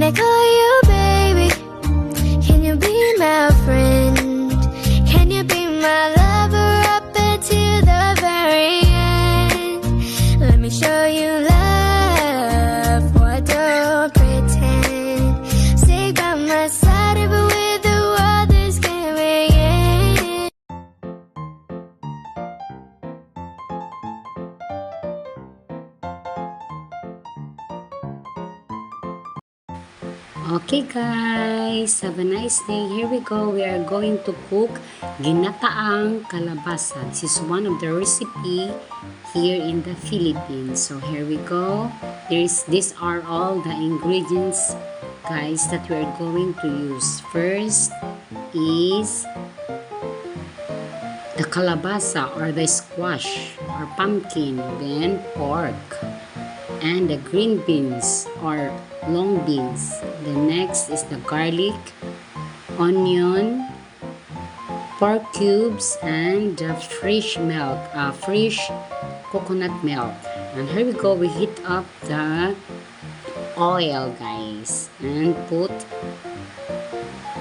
I call you baby? Can you be my friend? Can you be my lover up until the very end? Let me show you love, boy, don't pretend. Stay by my side even when the world is giving in. Okay guys, have a nice day. Here we go. We are going to cook ginataang kalabasa. This is one of the recipe here in the Philippines. So here we go. These are all the ingredients, guys, that we are going to use. First is the kalabasa or the squash or pumpkin, then pork, and the green beans or long beans. The next is the garlic, onion, pork cubes, and the fresh milk, fresh coconut milk. And here we go. We heat up the oil, guys, and put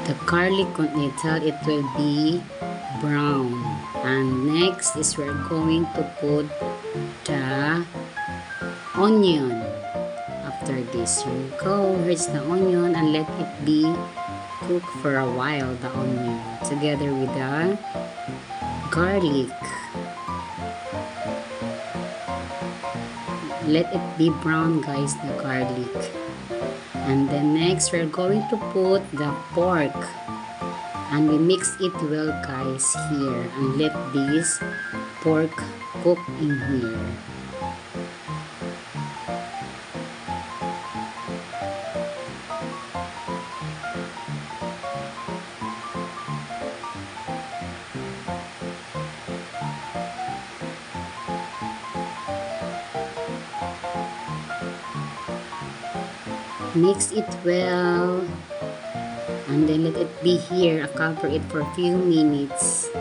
the garlic on it till it will be brown. And next is we're going to put the onion. After this, here we go. Here's the onion, and let it be cooked for a while, the onion, together with the garlic. Let it be brown, guys, the garlic. And then next, we're going to put the pork, and we mix it well, guys, here, and let this pork cook in here. Mix it well, and then let it be here. Cover it for a few minutes.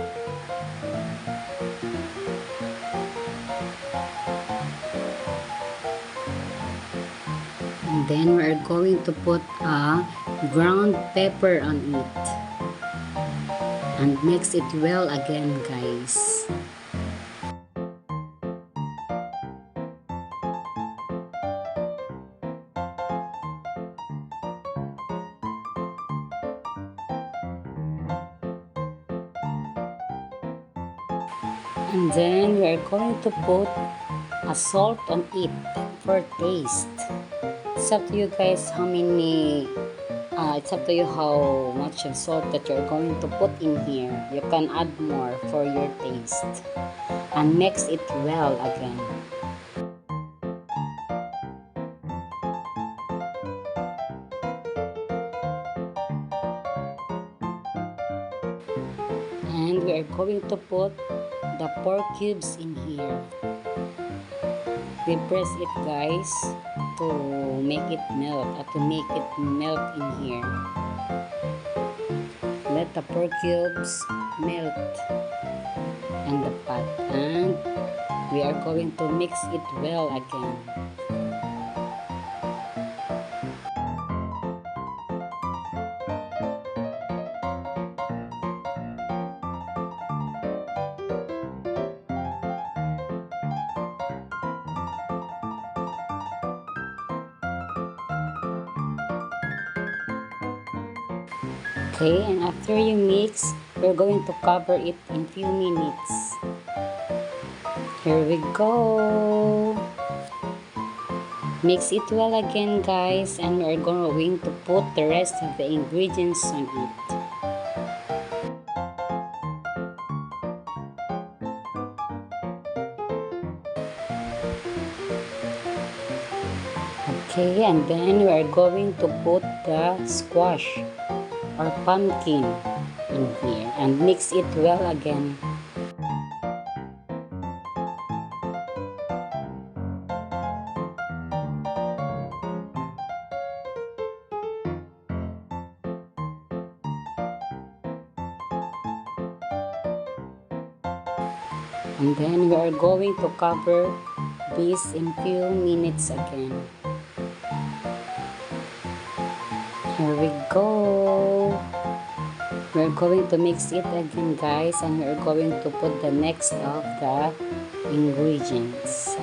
And then we're going to put a ground pepper on it and mix it well again, guys. And then we are going to put a salt on it for taste. It's up to you guys how many, it's up to you how much of salt that you're going to put in here. You can add more for your taste. And mix it well again. And we are going to put the pork cubes in here. We press it, guys, to make it melt, in here. Let the pork cubes melt in the pot, and we are going to mix it well again. Okay, and after you mix, we're going to cover it in few minutes. Here we go. Mix it well again, guys, and we're going to put the rest of the ingredients on it. Okay, and then we are going to put the squash or pumpkin in here and mix it well again. And then we are going to cover this in few minutes again. Here we go. We're going to mix it again, guys, and we're going to put the next of the ingredients.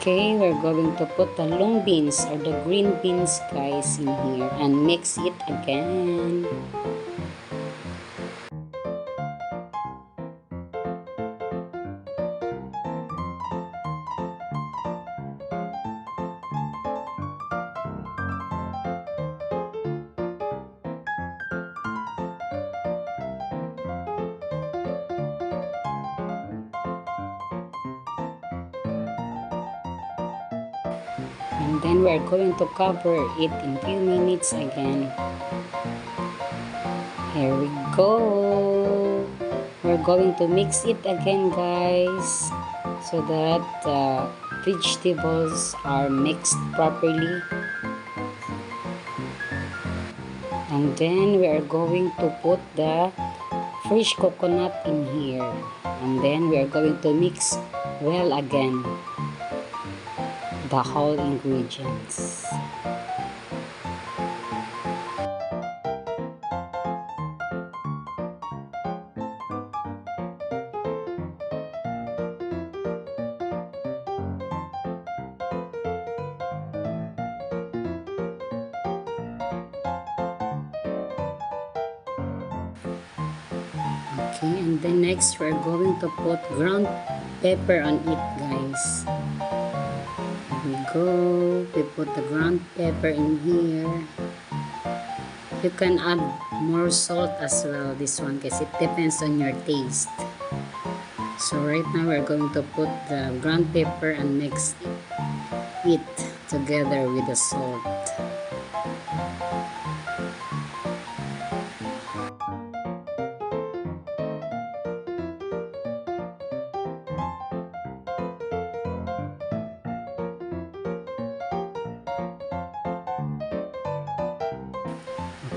Okay, we're going to put the long beans or the green beans, guys, in here and mix it again. And then we're going to cover it in few minutes again. Here we go. We're going to mix it again, guys, so that the vegetables are mixed properly. And then we are going to put the fresh coconut in here. And then we are going to mix well again the whole ingredients. Okay, and then next we're going to put ground pepper on it, guys. We go, we put the ground pepper in here. You can add more salt as well, this one, because it depends on your taste. So right now we're going to put the ground pepper and mix it together with the salt.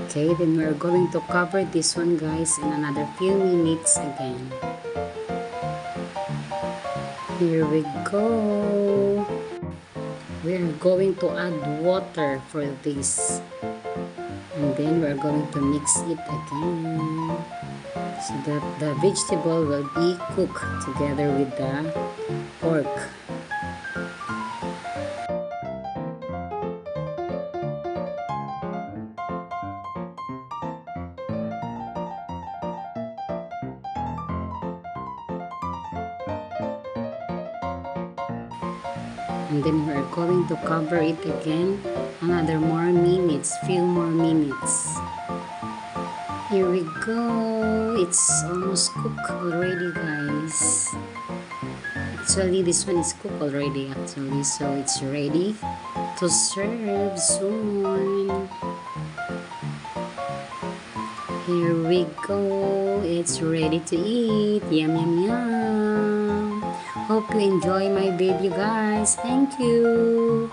Okay, then we're going to cover this one, guys, in another few minutes again. Here we go. We're going to add water for this. And then we're going to mix it again so that the vegetable will be cooked together with the pork. And then we're going to cover it again another more minutes, few more minutes. Here we go. It's almost cooked already, guys. Actually, this one is cooked already, actually, so it's ready to serve soon. Here we go. It's ready to eat. Yum, yum, yum. Hope you enjoy my video, guys. Thank you.